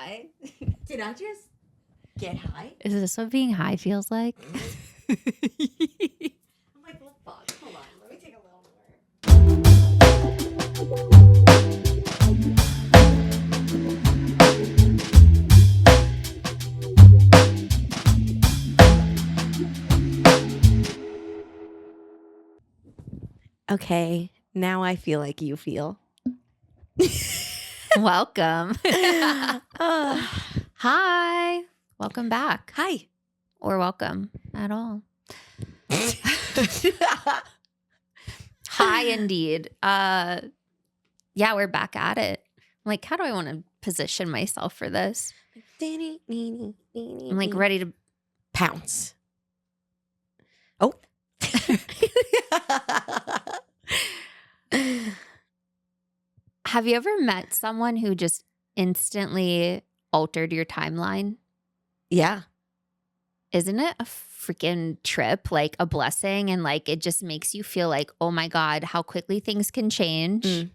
high? Did I just get high? Is this what being high feels like? I'm like, well, fuck. Hold on. Let me take a little more. Okay, now I feel like you feel. Welcome. Uh, Hi. Welcome back. Hi. Or welcome at all. Hi, indeed. Yeah, we're back at it. I'm like, how do I want to position myself for this? I'm like ready to pounce. Oh. Have you ever met someone who just instantly altered your timeline? Yeah. Isn't it a freaking trip, like a blessing? And like it just makes you feel like, oh my God, how quickly things can change. Mm.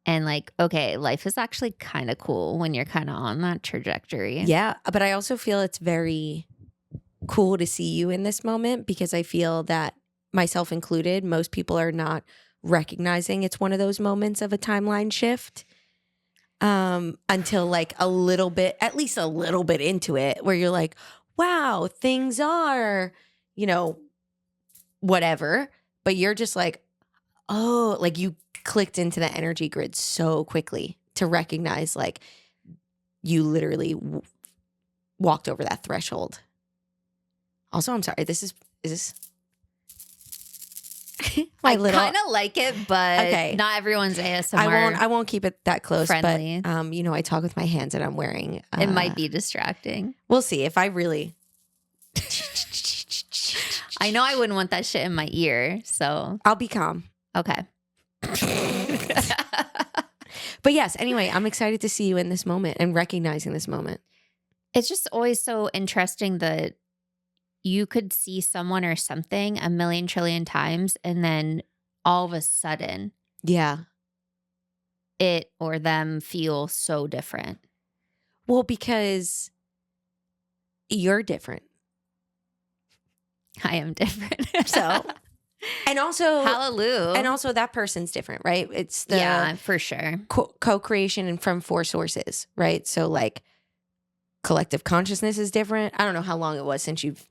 And like, okay, life is actually kind of cool when you're kind of on that trajectory. Yeah, but I also feel it's very cool to see you in this moment because I feel that, myself included, most people are not recognizing it's one of those moments of a timeline shift until like a little bit, at least a little bit into it, where you're like, wow, things are, whatever. But you're just like, oh, like you clicked into the energy grid so quickly to recognize like you literally walked over that threshold. Also, I'm sorry, is this I kind of like it, but okay. Not everyone's ASMR. I won't keep it that close. Friendly. But I talk with my hands and I'm wearing. It might be distracting. We'll see if I really. I know I wouldn't want that shit in my ear, so I'll be calm. Okay. But yes, anyway, I'm excited to see you in this moment and recognizing this moment. It's just always so interesting that you could see someone or something a million trillion times and then all of a sudden, yeah, it or them feel so different. Well, because you're different. I am different. So, and also, hallelujah. And also that person's different, right? It's the yeah, for sure. Co-creation and from four sources, right? So like collective consciousness is different. I don't know how long it was since you've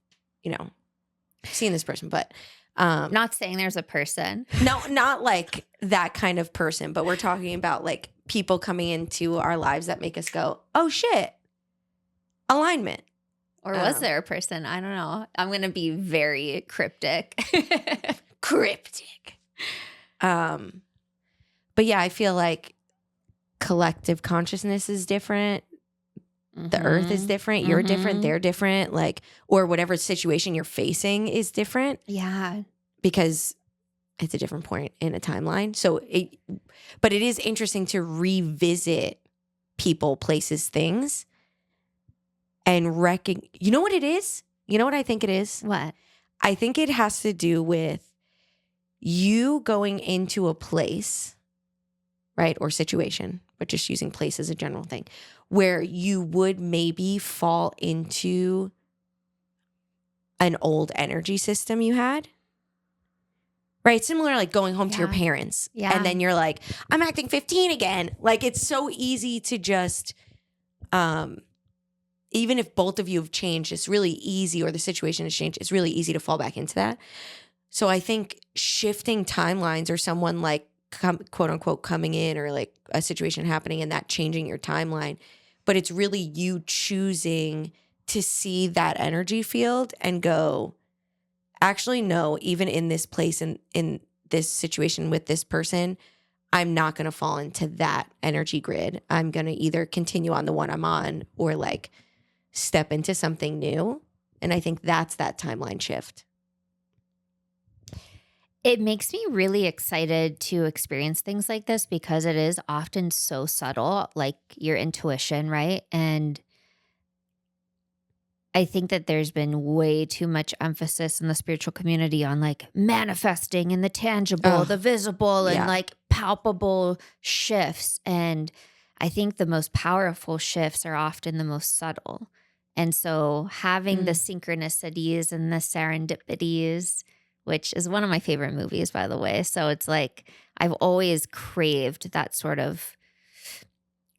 seen this person, but not saying there's a person. No, not like that kind of person, but we're talking about like people coming into our lives that make us go, oh shit, alignment. Or was there a person? I don't know. I'm going to be very cryptic. Cryptic. But yeah, I feel like collective consciousness is different. The earth is different. You're different. They're different. Like, or whatever situation you're facing is different. Yeah. Because it's a different point in a timeline. But it is interesting to revisit people, places, things, and you know what it is? You know what I think it is? What? I think it has to do with you going into a place, right? Or situation, but just using place as a general thing, where you would maybe fall into an old energy system you had. Right? Similar like going home to your parents. Yeah. And then you're like, I'm acting 15 again. Like it's so easy to just, even if both of you have changed, it's really easy, or the situation has changed, it's really easy to fall back into that. So I think shifting timelines, or someone like quote unquote coming in, or like a situation happening and that changing your timeline, but it's really you choosing to see that energy field and go, actually, no, even in this place and in this situation with this person, I'm not going to fall into that energy grid. I'm going to either continue on the one I'm on or like step into something new. And I think that's that timeline shift. It makes me really excited to experience things like this because it is often so subtle, like your intuition, right? And I think that there's been way too much emphasis in the spiritual community on like manifesting and the tangible, the visible, and like palpable shifts. And I think the most powerful shifts are often the most subtle. And so having the synchronicities and the serendipities, which is one of my favorite movies, by the way. So it's like I've always craved that sort of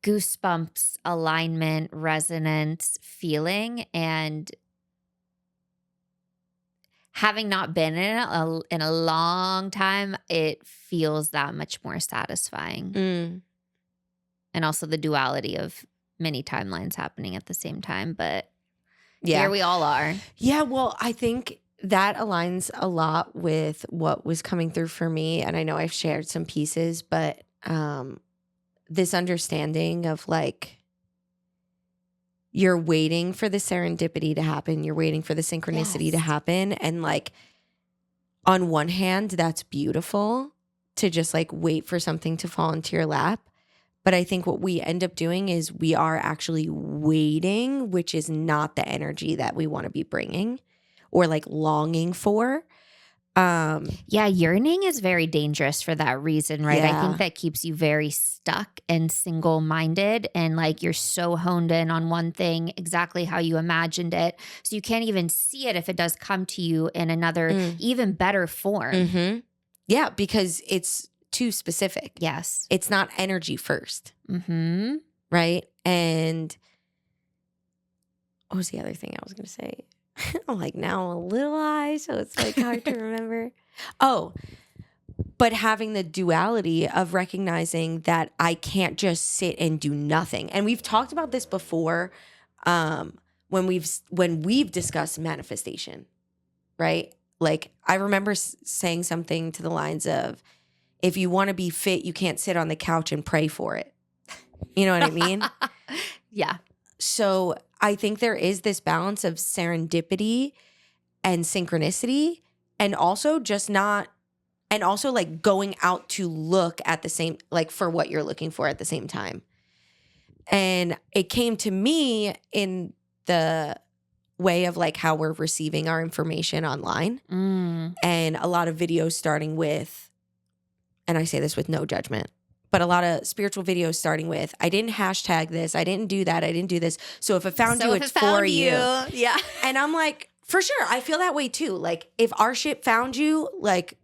goosebumps, alignment, resonance feeling. And having not been in a long time, it feels that much more satisfying. And also the duality of many timelines happening at the same time. But here we all are. Yeah, well, I think that aligns a lot with what was coming through for me. And I know I've shared some pieces, but this understanding of like, you're waiting for the serendipity to happen. You're waiting for the synchronicity to happen. And like, on one hand, that's beautiful to just like wait for something to fall into your lap. But I think what we end up doing is we are actually waiting, which is not the energy that we want to be bringing or like longing for. Yeah, yearning is very dangerous for that reason, right? I think that keeps you very stuck and single-minded, and like you're so honed in on one thing, exactly how you imagined it. So you can't even see it if it does come to you in another, even better form. Yeah, because it's too specific. Yes. It's not energy first. Right? And what was the other thing I was going to say? I'm like, now I'm a little high, so it's like hard to remember. Oh, but having the duality of recognizing that I can't just sit and do nothing. And we've talked about this before when we've discussed manifestation, right? Like I remember saying something to the lines of, if you want to be fit, you can't sit on the couch and pray for it. You know what I mean? Yeah. So I think there is this balance of serendipity and synchronicity, and also just not, and also like going out to look at the same, like for what you're looking for at the same time. And it came to me in the way of like how we're receiving our information online. And a lot of videos starting with, and I say this with no judgment, but a lot of spiritual videos starting with, I didn't hashtag this, I didn't do that, I didn't do this. So if it found you, it's for you. Yeah. And I'm like, for sure, I feel that way too. Like if our shit found you, like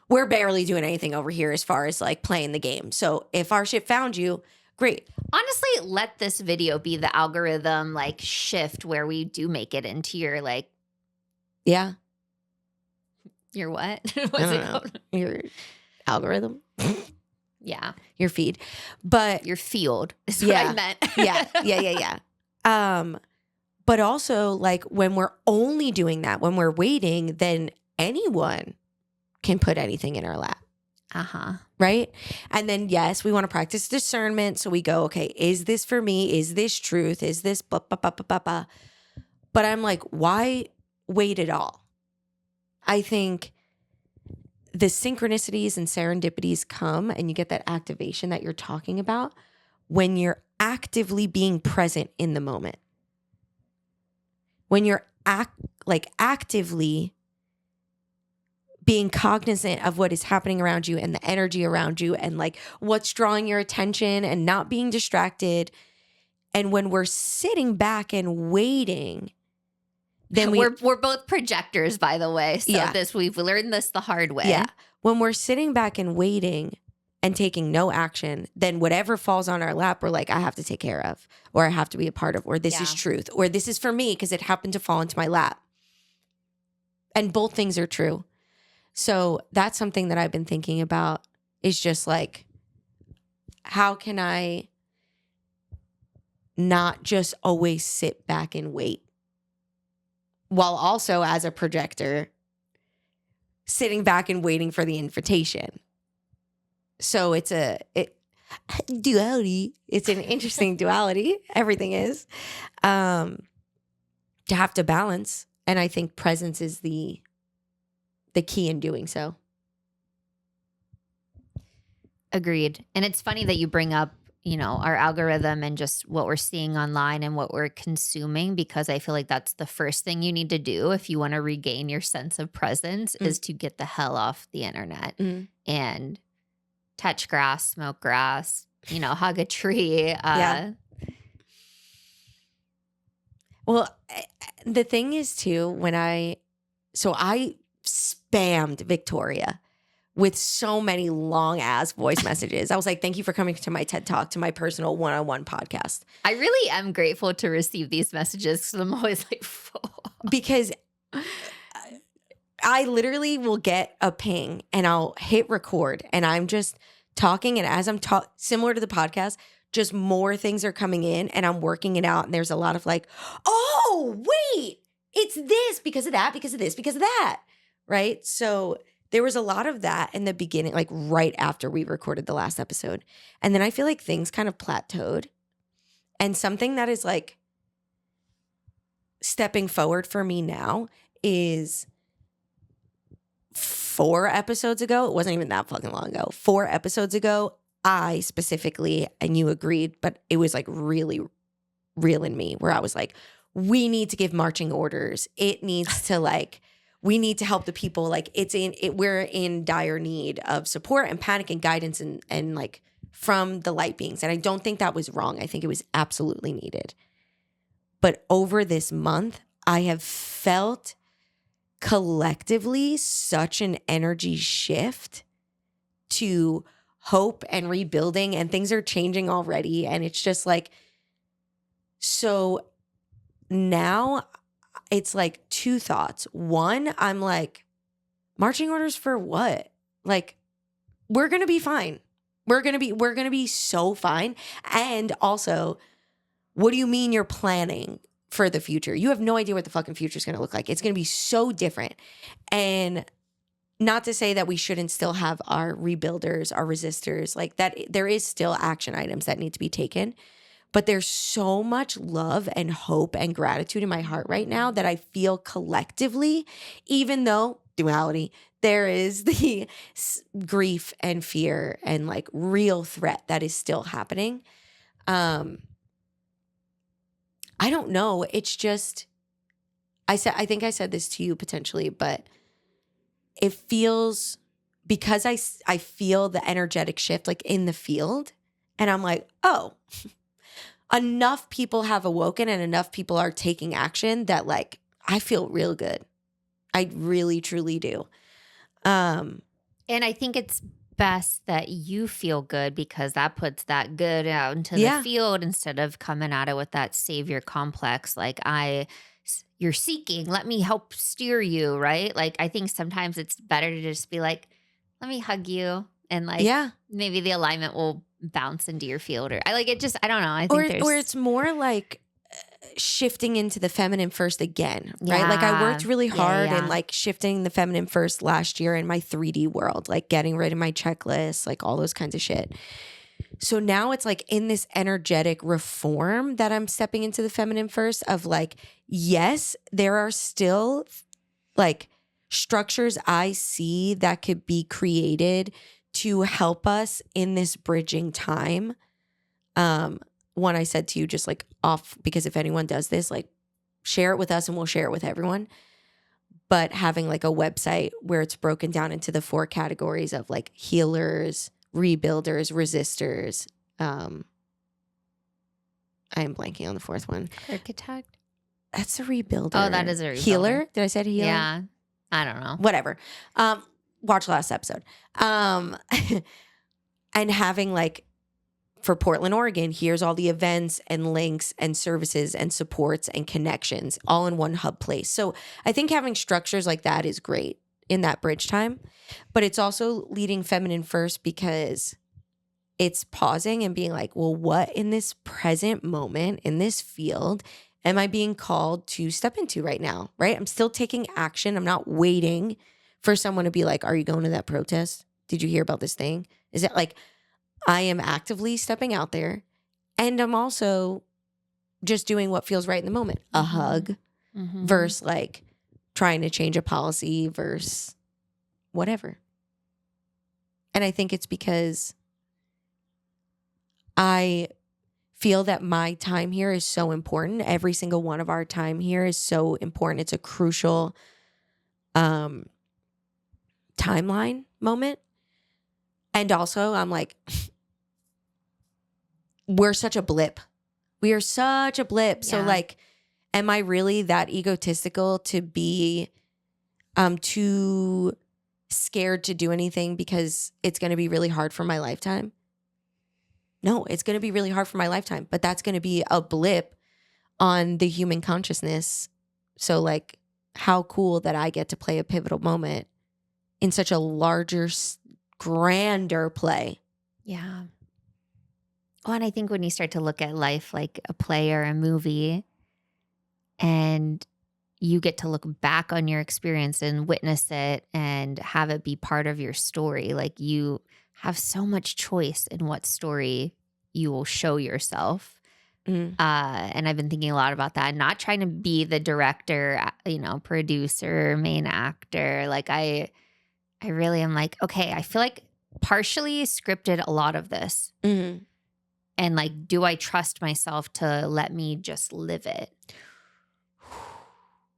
we're barely doing anything over here as far as like playing the game. So if our shit found you, great. Honestly, let this video be the algorithm like shift where we do make it into your like. Yeah. Your what? What's it called? Your algorithm. Yeah. Your feed. But your field is what I meant. Yeah. But also like when we're only doing that, when we're waiting, then anyone can put anything in our lap. Right? And then yes, we want to practice discernment. So we go, okay, is this for me? Is this truth? Is this blah, blah, blah, blah, blah, blah. But I'm like, why wait at all? I think the synchronicities and serendipities come and you get that activation that you're talking about when you're actively being present in the moment. When you're actively being cognizant of what is happening around you and the energy around you and like what's drawing your attention and not being distracted. And when we're sitting back and waiting, then we're both projectors, by the way. So we've learned this the hard way. Yeah. When we're sitting back and waiting and taking no action, then whatever falls on our lap, we're like, I have to take care of, or I have to be a part of, or this is truth, or this is for me because it happened to fall into my lap. And both things are true. So that's something that I've been thinking about is just like, how can I not just always sit back and wait? While also as a projector, sitting back and waiting for the invitation. So it's duality. It's an interesting duality. Everything is. To have to balance. And I think presence is the key in doing so. Agreed. And it's funny that you bring up, our algorithm and just what we're seeing online and what we're consuming, because I feel like that's the first thing you need to do if you want to regain your sense of presence is to get the hell off the internet and touch grass, smoke grass, hug a tree. Yeah. Well, the thing is too, I spammed Victoria with so many long ass voice messages. I was like, thank you for coming to my TED Talk, to my personal one-on-one podcast. I really am grateful to receive these messages because I'm always like, because I literally will get a ping and I'll hit record and I'm just talking. And as I'm similar to the podcast, just more things are coming in and I'm working it out. And there's a lot of like, oh, wait, it's this because of that, because of this, because of that. Right. So there was a lot of that in the beginning, like right after we recorded the last episode. And then I feel like things kind of plateaued. And something that is like stepping forward for me now is 4 episodes ago. It wasn't even that fucking long ago. 4 episodes ago, I specifically, and you agreed, but it was like really real in me where I was like, we need to give marching orders. It needs to like, we need to help the people. Like we're in dire need of support and panic and guidance and like from the light beings. And I don't think that was wrong. I think it was absolutely needed. But over this month, I have felt collectively such an energy shift to hope and rebuilding, and things are changing already. And it's just like, so now it's like 2 thoughts. One, I'm like, marching orders for what? Like, we're going to be fine. We're going to be so fine. And also, what do you mean you're planning for the future? You have no idea what the fucking future is going to look like. It's going to be so different. And not to say that we shouldn't still have our rebuilders, our resistors, like that. There is still action items that need to be taken. But there's so much love and hope and gratitude in my heart right now that I feel collectively, even though duality, there is the grief and fear and like real threat that is still happening. I don't know. It's just, I think I said this to you potentially, but it feels, because I feel the energetic shift like in the field, and I'm like, oh, enough people have awoken and enough people are taking action that like I feel real good. I really truly do. And I think it's best that you feel good because that puts that good out into the field instead of coming at it with that savior complex. Like you're seeking, let me help steer you, right? Like I think sometimes it's better to just be like, let me hug you, and like maybe the alignment will bounce into your field. Or I don't know. I think or it's more like shifting into the feminine first again, right? Like I worked really hard in like shifting the feminine first last year in my 3D world, like getting rid of my checklist, like all those kinds of shit. So now it's like in this energetic reform that I'm stepping into the feminine first of like, yes, there are still like structures I see that could be created to help us in this bridging time. One I said to you just like off, because if anyone does this, like share it with us and we'll share it with everyone. But having like a website where it's broken down into the 4 categories of like healers, rebuilders, resistors. I am blanking on the 4th one. Architect. That's a rebuilder. Oh, that is a rebuilder. Healer. Did I say healer? Yeah. I don't know. Whatever. Watch last episode. And having like, for Portland, Oregon, here's all the events and links and services and supports and connections all in one hub place. So I think having structures like that is great in that bridge time, but it's also leading feminine first because it's pausing and being like, well, what in this present moment in this field am I being called to step into right now, right? I'm still taking action. I'm not waiting for someone to be like, are you going to that protest? Did you hear about this thing? Is it like, I am actively stepping out there, and I'm also just doing what feels right in the moment. A hug versus like trying to change a policy versus whatever. And I think it's because I feel that my time here is so important. Every single one of our time here is so important. It's a crucial timeline moment. And also I'm like, we're such a blip. We are such a blip. Yeah. So like, am I really that egotistical to be too scared to do anything because it's going to be really hard for my lifetime? No, it's going to be really hard for my lifetime, but that's going to be a blip on the human consciousness. So like, how cool that I get to play a pivotal moment in such a larger, grander play. Yeah. Well, and I think when you start to look at life like a play or a movie, and you get to look back on your experience and witness it and have it be part of your story, like you have so much choice in what story you will show yourself. Mm. And I've been thinking a lot about that, not trying to be the director, producer, main actor. Like I really am like, okay, I feel like partially scripted a lot of this. Mm-hmm. And like, do I trust myself to let me just live it?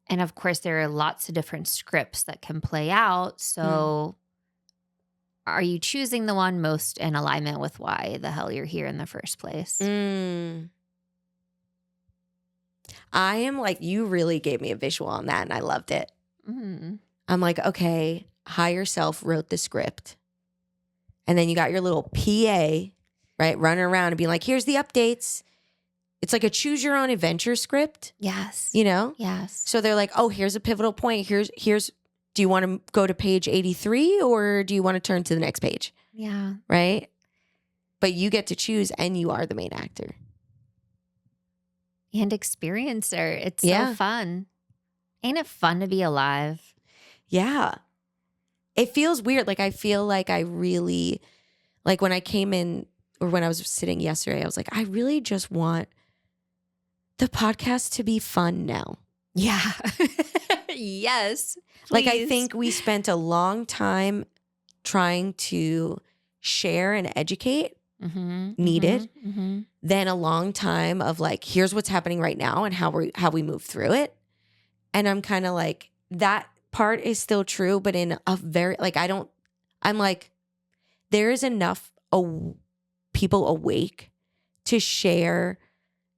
And of course, there are lots of different scripts that can play out. So are you choosing the one most in alignment with why the hell you're here in the first place? I am like, you really gave me a visual on that and I loved it. Mm. I'm like, okay, higher self wrote the script. And then you got your little PA, right, running around and being like, here's the updates. It's like a choose your own adventure script. Yes. You know? Yes. So they're like, oh, here's a pivotal point. Here's do you want to go to page 83 or do you want to turn to the next page? Yeah. Right? But you get to choose and you are the main actor. And experiencer. It's so fun. Ain't it fun to be alive? Yeah. It feels weird. Like I feel like I really, like when I came in or when I was sitting yesterday, I was like, I really just want the podcast to be fun now. Yeah. Yes. Like I think we spent a long time trying to share and educate, needed. Then a long time of like, here's what's happening right now and how we move through it. And I'm kind of like, that part is still true, but in a very, like, I'm like, there is enough people awake to share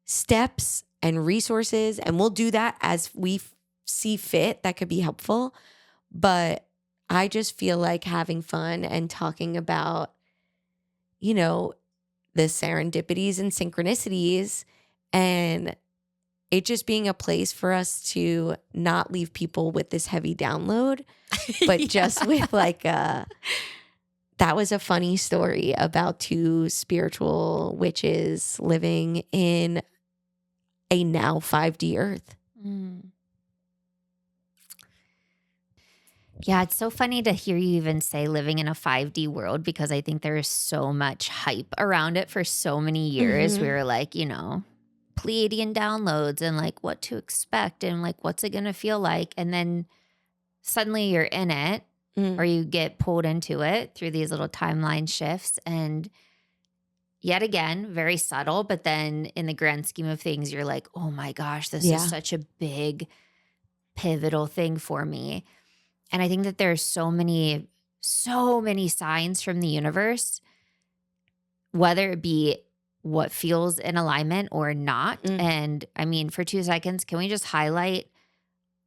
steps and resources, and we'll do that as we see fit that could be helpful. But I just feel like having fun and talking about, the serendipities and synchronicities, and it just being a place for us to not leave people with this heavy download, but just with like that was a funny story about two spiritual witches living in a now 5D earth. Yeah, it's so funny to hear you even say living in a 5D world, because I think there is so much hype around it for so many years. We were like, Pleiadian downloads and like what to expect and like what's it going to feel like. And then suddenly you're in it or you get pulled into it through these little timeline shifts. And yet again, very subtle. But then in the grand scheme of things, you're like, oh my gosh, this is such a big pivotal thing for me. And I think that there's so many signs from the universe, whether it be what feels in alignment or not. And I mean, for 2 seconds, can we just highlight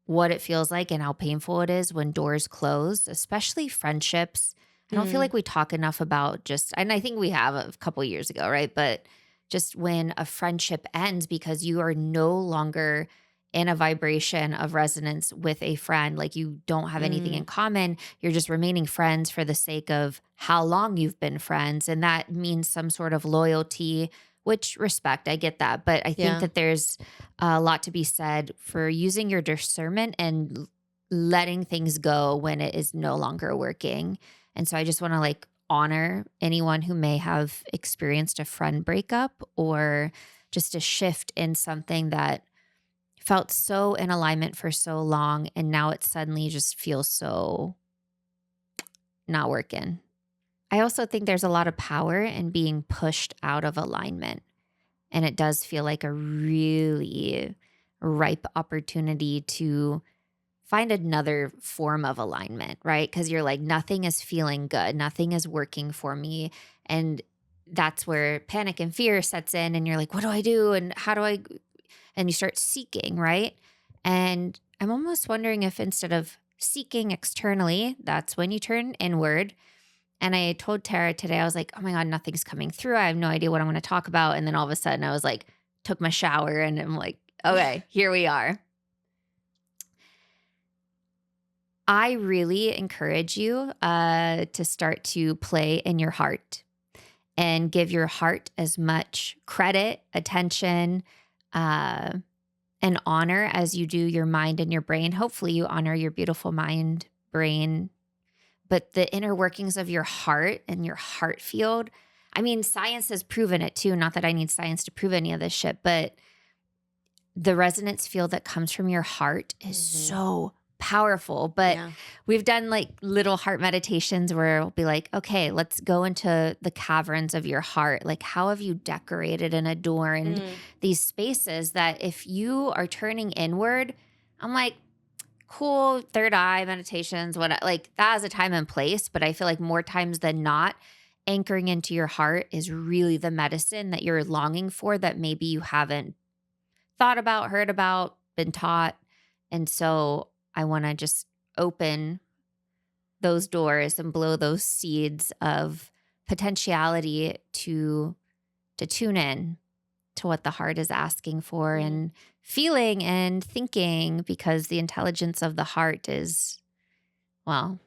what it feels like and how painful it is when doors close, especially friendships? I don't feel like we talk enough about and I think we have a couple years ago, right? But just when a friendship ends because you are no longer in a vibration of resonance with a friend, like you don't have anything in common, you're just remaining friends for the sake of how long you've been friends. And that means some sort of loyalty, which respect, I get that. But I think that there's a lot to be said for using your discernment and letting things go when it is no longer working. And so I just want to like honor anyone who may have experienced a friend breakup or just a shift in something that felt so in alignment for so long, and now it suddenly just feels so not working. I also think there's a lot of power in being pushed out of alignment. And it does feel like a really ripe opportunity to find another form of alignment, right? Because you're like, nothing is feeling good. Nothing is working for me. And that's where panic and fear sets in, and you're like, what do I do? And how do I, and you start seeking, right? And I'm almost wondering if instead of seeking externally, that's when you turn inward. And I told Tara today, I was like, oh my God, nothing's coming through. I have no idea what I'm going to talk about. And then all of a sudden I was like, took my shower and I'm like, okay, here we are. I really encourage you to start to play in your heart and give your heart as much credit, attention, and honor as you do your mind and your brain. Hopefully you honor your beautiful mind, brain, but the inner workings of your heart and your heart field. I mean, science has proven it too. Not that I need science to prove any of this shit, but the resonance field that comes from your heart is so powerful. But we've done like little heart meditations where it'll be like, okay, let's go into the caverns of your heart. Like, how have you decorated and adorned these spaces that if you are turning inward, I'm like, cool, third eye meditations, like that has a time and place. But I feel like more times than not, anchoring into your heart is really the medicine that you're longing for that maybe you haven't thought about, heard about, been taught. And so I want to just open those doors and blow those seeds of potentiality to tune in to what the heart is asking for and feeling and thinking, because the intelligence of the heart is, well,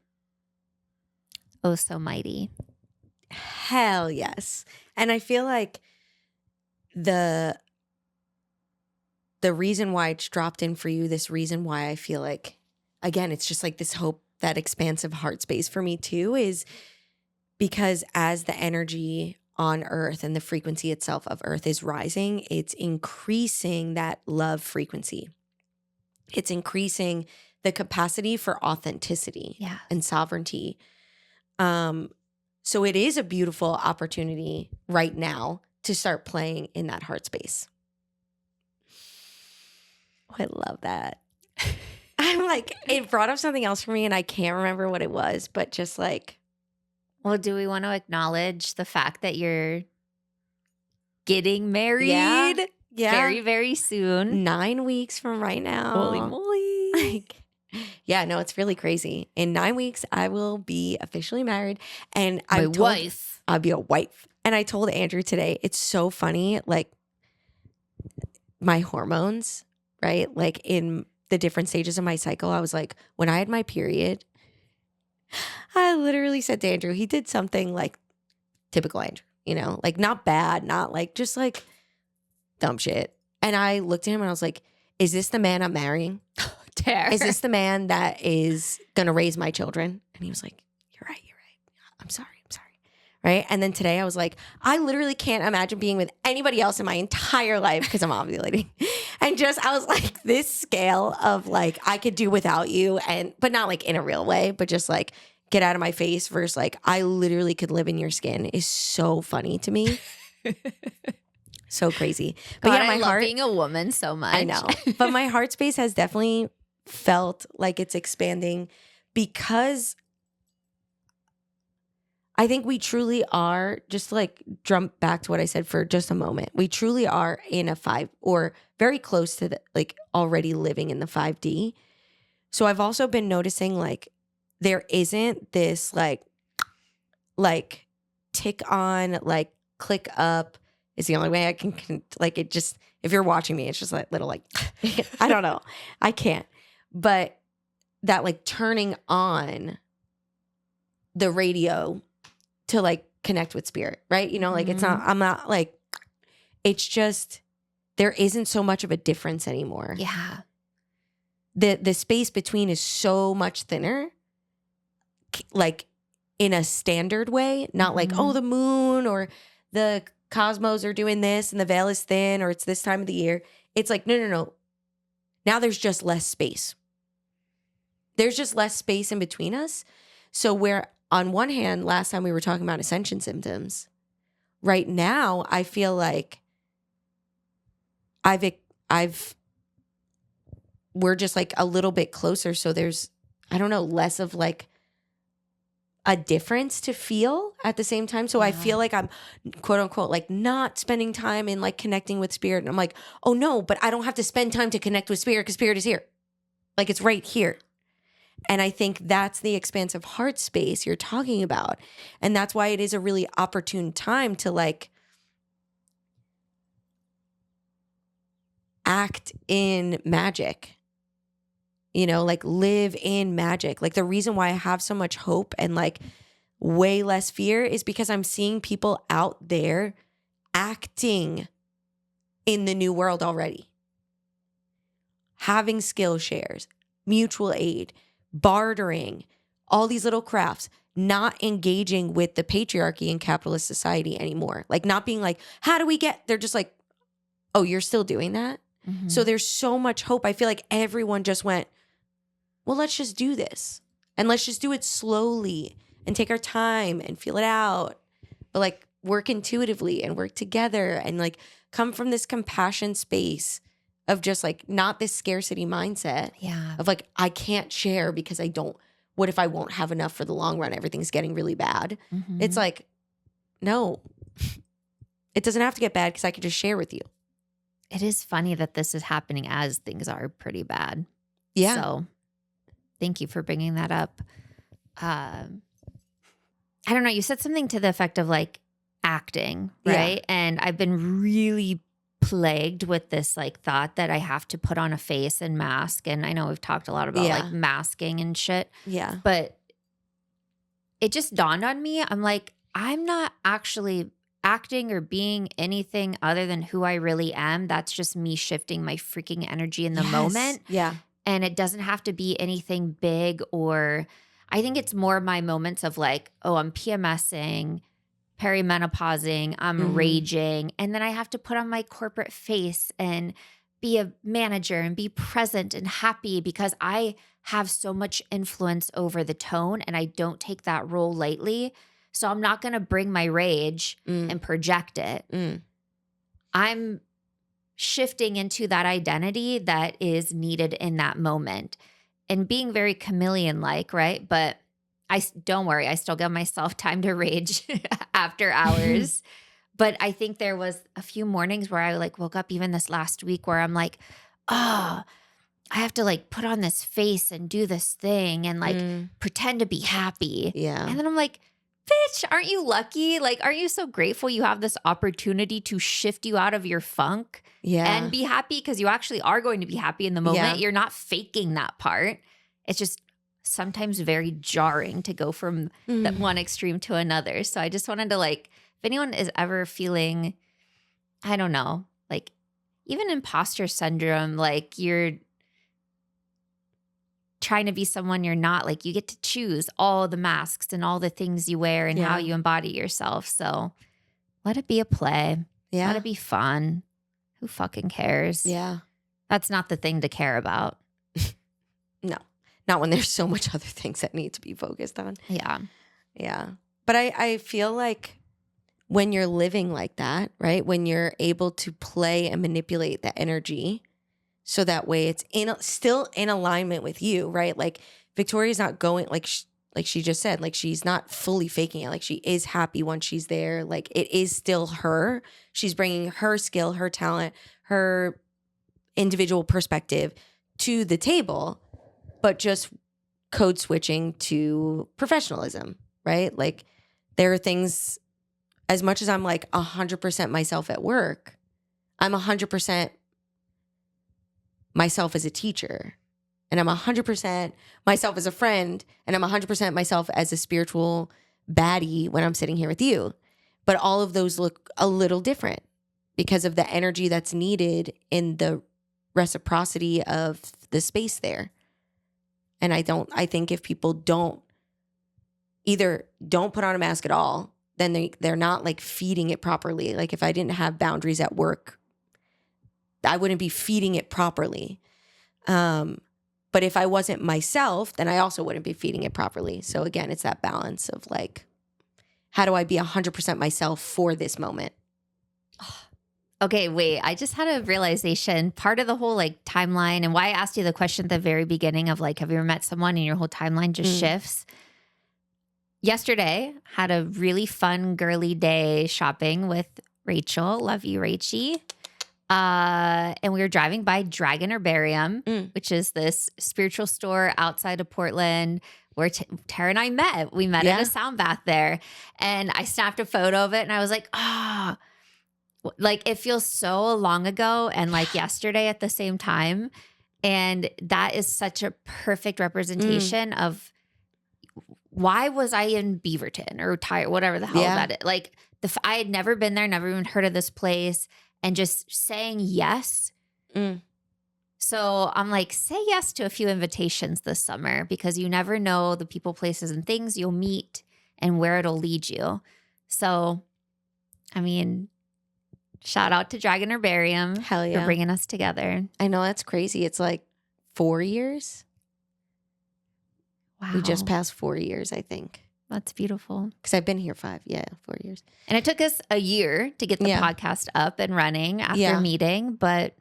oh so mighty. Hell yes. And I feel like the reason why it's dropped in for you, this reason why I feel like, again, it's just like this hope, that expansive heart space for me too, is because as the energy on earth and the frequency itself of earth is rising, it's increasing that love frequency. It's increasing the capacity for authenticity and sovereignty. So it is a beautiful opportunity right now to start playing in that heart space. Oh, I love that. I'm like, it brought up something else for me and I can't remember what it was, but just like. Well, do we want to acknowledge the fact that you're getting married? Yeah. Very, very soon. 9 weeks from right now. Holy moly. Like, yeah, no, it's really crazy. In 9 weeks, I will be officially married. And I'll be a wife. And I told Andrew today, it's so funny, like my hormones, right? Like in the different stages of my cycle, I was like, when I had my period, I literally said to Andrew, he did something like typical Andrew, you know, like not bad, not like just like dumb shit. And I looked at him and I was like, is this the man I'm marrying? Is this the man that is going to raise my children? And he was like, you're right. I'm sorry. Right. And then today I was like, I literally can't imagine being with anybody else in my entire life because I'm ovulating. And just, I was like, this scale of like, I could do without you, but not like in a real way, but just like get out of my face versus like, I literally could live in your skin is so funny to me. So crazy. But God, I love being a woman so much. I know. But my heart space has definitely felt like it's expanding because I think we truly are, just to like jump back to what I said for just a moment, we truly are in a 5 or very close to the, like already living in the 5D. So I've also been noticing like there isn't this like tick on, like click up is the only way I can like it just, if you're watching me, it's just like little like, I don't know. I can't. But that like turning on the radio to like connect with spirit, right? You know, like it's not, I'm not like, it's just, there isn't so much of a difference anymore. Yeah. The space between is so much thinner, like in a standard way, not like, oh, the moon or the cosmos are doing this and the veil is thin or it's this time of the year. It's like, no. Now there's just less space. There's just less space in between us. So where on one hand, last time we were talking about ascension symptoms, right now I feel like we're just like a little bit closer. So there's, I don't know, less of like a difference to feel at the same time. So I feel like I'm quote unquote like not spending time in like connecting with spirit. And I'm like, oh no, but I don't have to spend time to connect with spirit because spirit is here. Like it's right here. And I think that's the expansive heart space you're talking about. And that's why it is a really opportune time to like act in magic, you know, like live in magic. Like the reason why I have so much hope and like way less fear is because I'm seeing people out there acting in the new world already, having skill shares, mutual aid, bartering, all these little crafts, not engaging with the patriarchy in capitalist society anymore. Like not being like, how do we get, they're just like, oh, you're still doing that? Mm-hmm. So there's so much hope. I feel like everyone just went, well, let's just do this. And let's just do it slowly and take our time and feel it out. But like work intuitively and work together and like come from this compassion space of just like not this scarcity mindset of like, I can't share because I don't, what if I won't have enough for the long run? Everything's getting really bad. Mm-hmm. It's like, no, it doesn't have to get bad because I can just share with you. It is funny that this is happening as things are pretty bad. Yeah. So thank you for bringing that up. I don't know. You said something to the effect of like acting, right? Yeah. And I've been really plagued with this like thought that I have to put on a face and mask. And I know we've talked a lot about like masking and shit. Yeah. But it just dawned on me. I'm like, I'm not actually acting or being anything other than who I really am. That's just me shifting my freaking energy in the moment. Yeah. And it doesn't have to be anything big, or I think it's more my moments of like, oh, I'm PMSing, perimenopausing, I'm raging. And then I have to put on my corporate face and be a manager and be present and happy because I have so much influence over the tone and I don't take that role lightly. So I'm not going to bring my rage and project it. I'm shifting into that identity that is needed in that moment and being very chameleon-like, right? But don't worry, I still give myself time to rage after hours. But I think there was a few mornings where I like woke up even this last week where I'm like, oh, I have to like put on this face and do this thing and like pretend to be happy. Yeah. And then I'm like, bitch, aren't you lucky? Like, aren't you so grateful you have this opportunity to shift you out of your funk and be happy? Because you actually are going to be happy in the moment. Yeah. You're not faking that part. It's just sometimes very jarring to go from that one extreme to another. So I just wanted to like, if anyone is ever feeling, I don't know, like even imposter syndrome, like you're trying to be someone you're not, like you get to choose all the masks and all the things you wear and how you embody yourself. So let it be a play. Yeah. Let it be fun. Who fucking cares? Yeah. That's not the thing to care about. No, not when there's so much other things that need to be focused on. Yeah. Yeah. But I feel like when you're living like that, right? When you're able to play and manipulate the energy so that way it's still in alignment with you, right? Like Victoria's not going, like she just said, like she's not fully faking it. Like she is happy once she's there. Like it is still her. She's bringing her skill, her talent, her individual perspective to the table, but just code switching to professionalism, right? Like there are things, as much as I'm like 100% myself at work, I'm 100% myself as a teacher, and I'm 100% myself as a friend, and I'm 100% myself as a spiritual baddie when I'm sitting here with you. But all of those look a little different because of the energy that's needed in the reciprocity of the space there. And I think if people don't put on a mask at all, then they're not like feeding it properly. Like if I didn't have boundaries at work, I wouldn't be feeding it properly. But if I wasn't myself, then I also wouldn't be feeding it properly. So again, it's that balance of like, how do I be 100% myself for this moment? Okay, wait, I just had a realization. Part of the whole like timeline and why I asked you the question at the very beginning of like, have you ever met someone and your whole timeline just shifts? yesterday had a really fun girly day shopping with Rachel. Love you, Rachie. And we were driving by Dragon Herbarium, which is this spiritual store outside of Portland where Tara and I met. We met at a sound bath there. And I snapped a photo of it and I was like, like it feels so long ago and like yesterday at the same time. And that is such a perfect representation of why was I in Beaverton or Tyre, whatever the hell that is. Like I had never been there, never even heard of this place. And just saying yes. So I'm like, say yes to a few invitations this summer because you never know the people, places, and things you'll meet and where it'll lead you. So, I mean, shout out to Dragon Herbarium for bringing us together. I know, that's crazy. It's like 4 years. Wow. We just passed 4 years, I think. That's beautiful. Because I've been here 4 years. And it took us a year to get the podcast up and running after meeting. But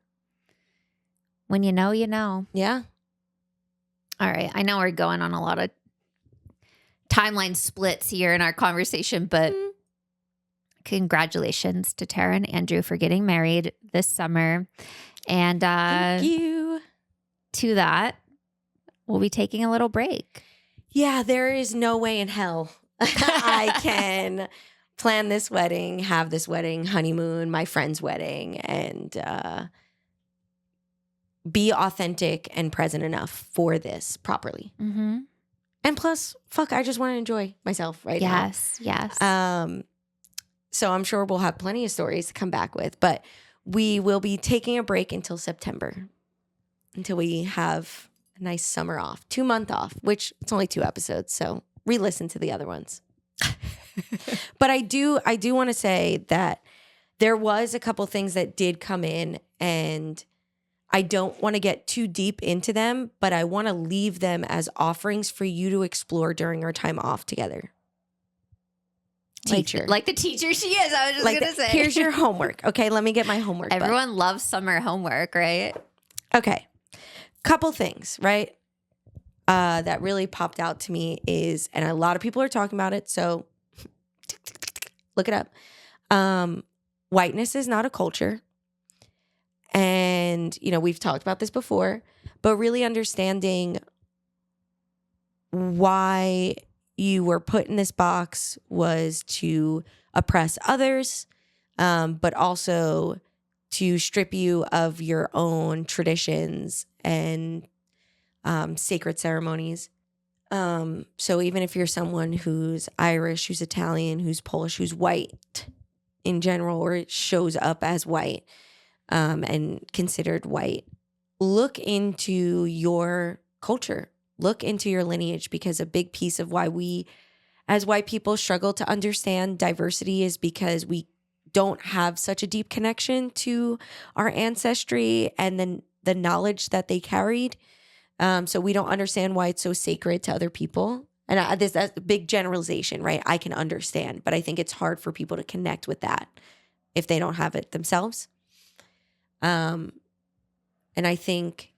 when you know, you know. Yeah. All right. I know we're going on a lot of timeline splits here in our conversation, but congratulations to Tara and Andrew for getting married this summer. And thank you. To that, we'll be taking a little break. Yeah, there is no way in hell I can plan this wedding, have this wedding, honeymoon, my friend's wedding, and be authentic and present enough for this properly. Mm-hmm. And plus, I just want to enjoy myself right now. Yes. So I'm sure we'll have plenty of stories to come back with, but we will be taking a break until September, until we have a nice summer off, 2-month off, which it's only 2 episodes. So re-listen to the other ones. But I do want to say that there was a couple things that did come in, and I don't want to get too deep into them, but I want to leave them as offerings for you to explore during our time off together. Teacher. Like the teacher she is, I was just going to say. Here's your homework. Okay, let me get my homework. Everyone loves summer homework, right? Okay. Couple things, right? That really popped out to me is, and a lot of people are talking about it, so look it up. Whiteness is not a culture. And, we've talked about this before, but really understanding why you were put in this box was to oppress others, but also to strip you of your own traditions and sacred ceremonies. So even if you're someone who's Irish, who's Italian, who's Polish, who's white in general, or shows up as white and considered white, look into your culture. Look into your lineage, because a big piece of why we as white people struggle to understand diversity is because we don't have such a deep connection to our ancestry and then the knowledge that they carried. So we don't understand why it's so sacred to other people. And that's a big generalization, right? I can understand, but I think it's hard for people to connect with that if they don't have it themselves. And I think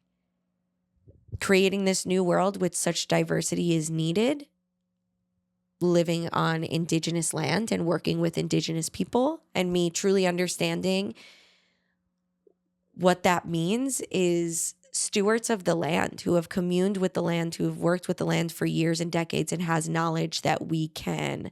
creating this new world with such diversity is needed. Living on indigenous land and working with indigenous people, and me truly understanding what that means is stewards of the land who have communed with the land, who have worked with the land for years and decades and has knowledge that we can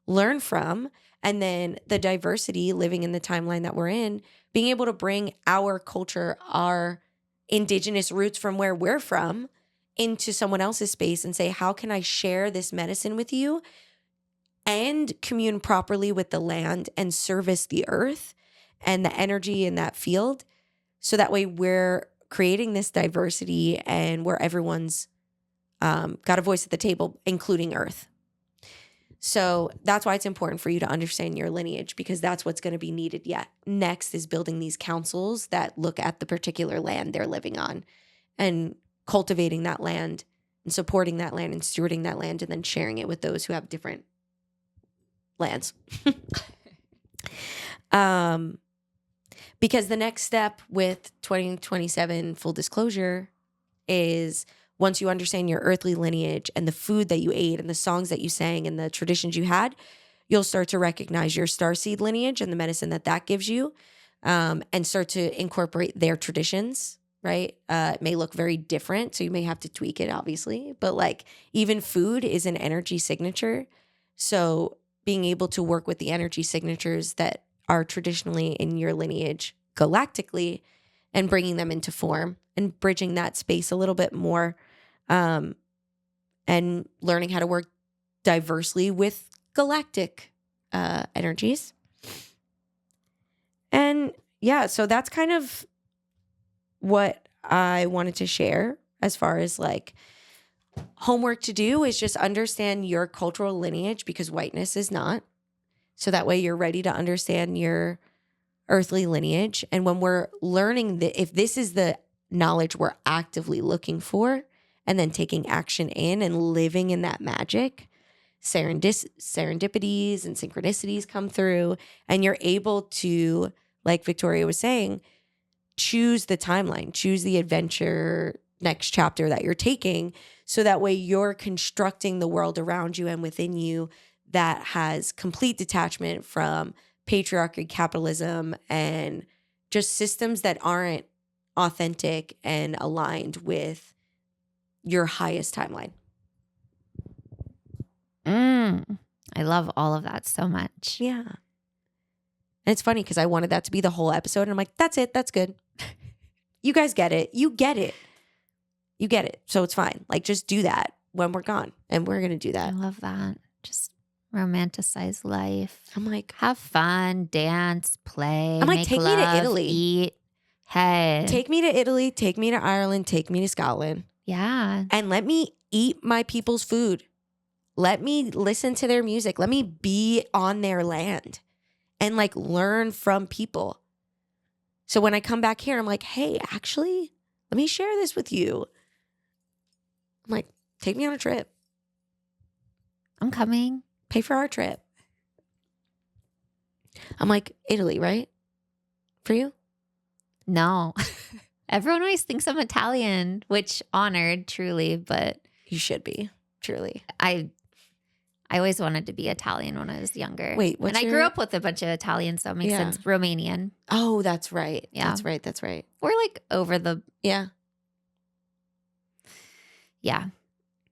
learn from. And then the diversity, living in the timeline that we're in, being able to bring our culture, our indigenous roots from where we're from into someone else's space and say, how can I share this medicine with you and commune properly with the land and service the earth and the energy in that field? So that way we're creating this diversity and where everyone's got a voice at the table, including earth. So that's why it's important for you to understand your lineage, because that's what's going to be needed yet. Next is building these councils that look at the particular land they're living on and cultivating that land and supporting that land and stewarding that land and then sharing it with those who have different lands. Because the next step with 2027 full disclosure is once you understand your earthly lineage and the food that you ate and the songs that you sang and the traditions you had, you'll start to recognize your starseed lineage and the medicine that gives you, and start to incorporate their traditions, right? It may look very different, so you may have to tweak it, obviously. But like even food is an energy signature. So being able to work with the energy signatures that are traditionally in your lineage galactically and bringing them into form and bridging that space a little bit more, and learning how to work diversely with galactic energies. And yeah, so that's kind of what I wanted to share as far as like homework to do is just understand your cultural lineage, because whiteness is not. So that way you're ready to understand your earthly lineage. And when we're learning that, if this is the knowledge we're actively looking for and then taking action in and living in that magic, serendipities and synchronicities come through, and you're able to, like Victoria was saying, choose the timeline, choose the adventure next chapter that you're taking, so that way you're constructing the world around you and within you that has complete detachment from patriarchy, capitalism, and just systems that aren't authentic and aligned with your highest timeline. I love all of that so much. Yeah. And it's funny because I wanted that to be the whole episode. And I'm like, that's it. That's good. You guys get it. You get it. You get it. So it's fine. Like, just do that when we're gone. And we're going to do that. I love that. Just romanticize life. I'm like, have fun, dance, play. I'm like, make take love, me to Italy. Eat. Hey. Take me to Italy. Take me to Ireland. Take me to Scotland. Yeah. And let me eat my people's food. Let me listen to their music. Let me be on their land and like learn from people. So when I come back here, I'm like, hey, actually, let me share this with you. I'm like, take me on a trip. I'm coming. Pay for our trip. I'm like, Italy, right? For you? No. Everyone always thinks I'm Italian, which honored, truly, but You should be, truly. I always wanted to be Italian when I was younger. Wait, and I grew up with a bunch of Italians, so it makes sense. Romanian. Oh, that's right. Yeah. That's right. We're like over the... Yeah. Yeah.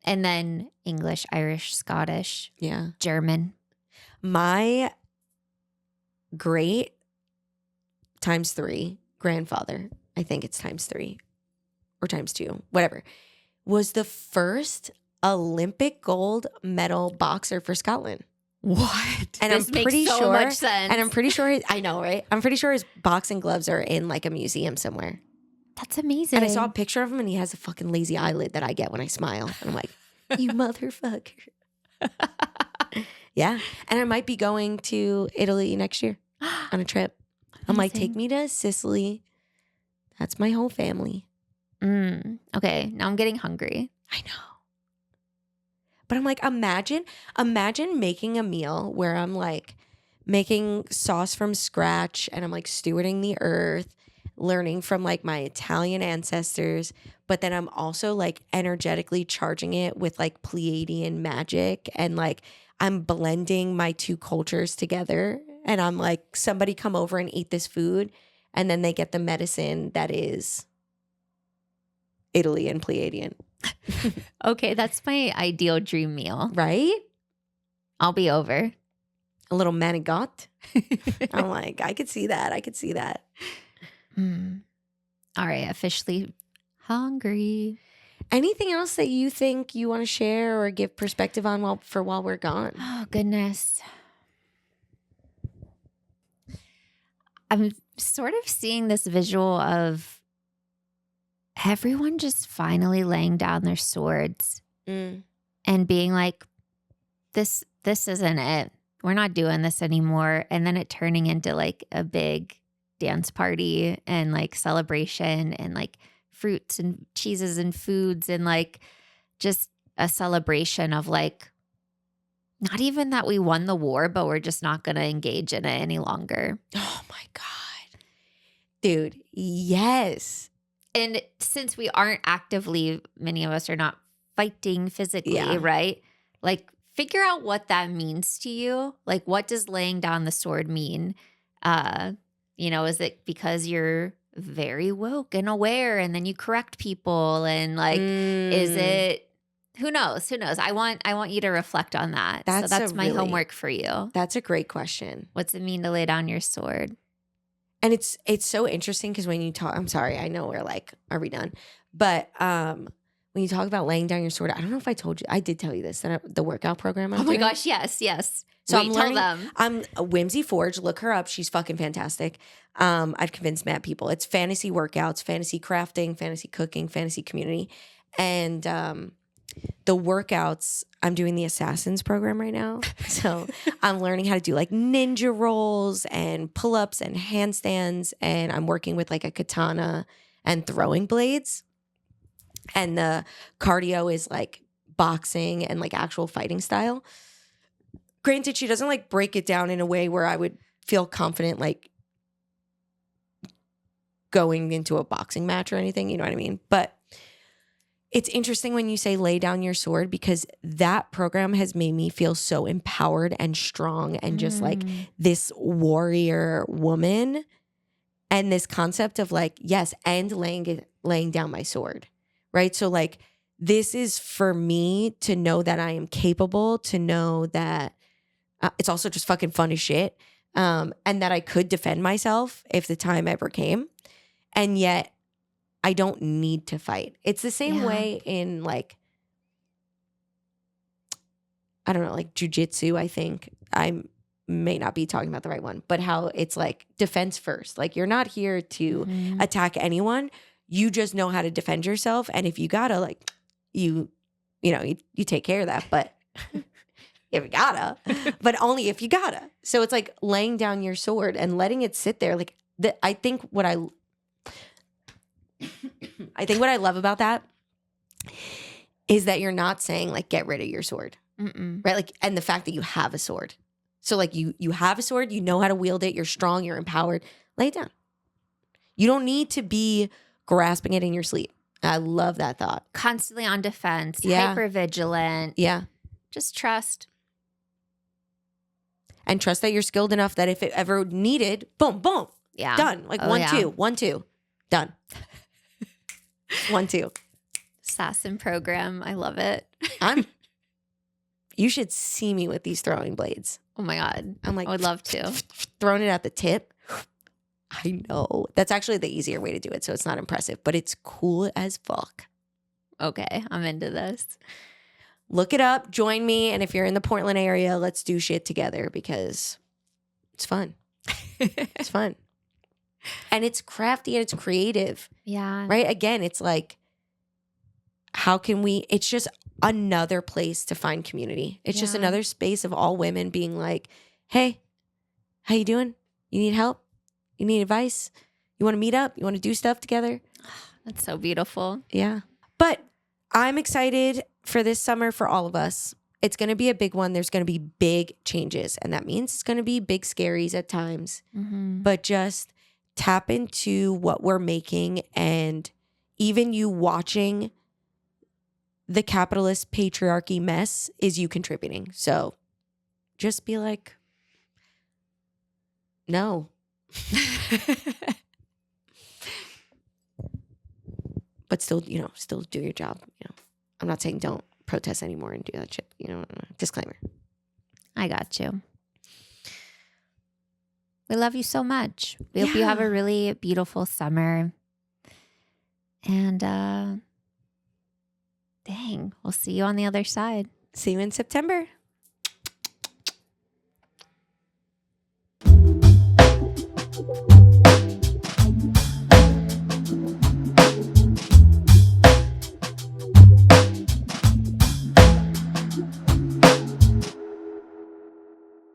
And then English, Irish, Scottish. Yeah. German. My great ×3 grandfather, I think it's ×3 or ×2, whatever, was the first Olympic gold medal boxer for Scotland. What? And this I'm pretty makes so sure, much sense. and I'm pretty sure, I know, right? I'm pretty sure his boxing gloves are in like a museum somewhere. That's amazing. And I saw a picture of him and he has a fucking lazy eyelid that I get when I smile. And I'm like, you motherfucker. Yeah. And I might be going to Italy next year on a trip. I'm like, take me to Sicily. That's my whole family. Okay. Now I'm getting hungry. I know. But I'm like, imagine making a meal where I'm like making sauce from scratch and I'm like stewarding the earth, learning from like my Italian ancestors, but then I'm also like energetically charging it with like Pleiadian magic, and like I'm blending my two cultures together, and I'm like, somebody come over and eat this food, and then they get the medicine that is Italy and Pleiadian. Okay, that's my ideal dream meal. Right? I'll be over. A little manigot. I'm like, I could see that. All right, officially hungry. Anything else that you think you want to share or give perspective on while we're gone? Oh, goodness. I'm sort of seeing this visual of everyone just finally laying down their swords and being like, this isn't it. We're not doing this anymore. And then it turning into like a big dance party and like celebration and like fruits and cheeses and foods and like just a celebration of like, not even that we won the war, but we're just not going to engage in it any longer. Oh my God. Dude, yes. And since we aren't actively, many of us are not fighting physically, Yeah. right? Like, figure out what that means to you. Like, what does laying down the sword mean? Is it because you're very woke and aware and then you correct people? And like, is it, who knows? I want you to reflect on that. So that's my homework for you. That's a great question. What's it mean to lay down your sword? And it's so interesting because when you talk, I'm sorry, I know we're like, are we done? But when you talk about laying down your sword, I don't know if I told you, I did tell you this, the workout program. Oh my gosh, yes. So Wait, tell them. I'm Whimsy Forge. Look her up. She's fucking fantastic. I've convinced mad people. It's fantasy workouts, fantasy crafting, fantasy cooking, fantasy community. And the workouts, I'm doing the Assassins program right now. So I'm learning how to do like ninja rolls and pull-ups and handstands. And I'm working with like a katana and throwing blades. And the cardio is like boxing and like actual fighting style. Granted, she doesn't like break it down in a way where I would feel confident like going into a boxing match or anything, you know what I mean? But it's interesting when you say lay down your sword because that program has made me feel so empowered and strong and just like this warrior woman and this concept of like, yes, and laying down my sword, right? So like this is for me to know that I am capable, to know that it's also just fucking fun as shit. And that I could defend myself if the time ever came. And yet I don't need to fight. It's the same way in like, I don't know, like jujitsu, I think. I may not be talking about the right one, but how it's like defense first. Like you're not here to attack anyone. You just know how to defend yourself. And if you gotta, like, you take care of that. But if you gotta, but only if you gotta. So it's like laying down your sword and letting it sit there. Like I think what I love about that is that you're not saying like get rid of your sword, right? Like, and the fact that you have a sword. So like you have a sword, you know how to wield it. You're strong, you're empowered. Lay it down. You don't need to be grasping it in your sleep. I love that thought. Constantly on defense, hyper vigilant. Yeah. Just trust. And trust that you're skilled enough that if it ever needed, boom, boom. Yeah. Done. Like 1, 2. Done. 1, 2. Assassin program. I love it. You should see me with these throwing blades. Oh my God. I'm like, I would love to. Throwing it at the tip. I know. That's actually the easier way to do it. So it's not impressive, but it's cool as fuck. Okay. I'm into this. Look it up. Join me. And if you're in the Portland area, let's do shit together because it's fun. It's fun. And it's crafty and it's creative. Yeah. Right? Again, it's like, how can we, it's just another place to find community. It's just another space of all women being like, hey, how you doing? You need help? You need advice? You want to meet up? You want to do stuff together? That's so beautiful. Yeah. But I'm excited for this summer for all of us. It's going to be a big one. There's going to be big changes. And that means it's going to be big scaries at times. But just tap into what we're making. And even you watching the capitalist patriarchy mess is you contributing. So just be like, no. But still, still do your job. I'm not saying don't protest anymore and do that shit. Disclaimer. I got you. We love you so much. We hope you have a really beautiful summer. And dang, we'll see you on the other side. See you in September.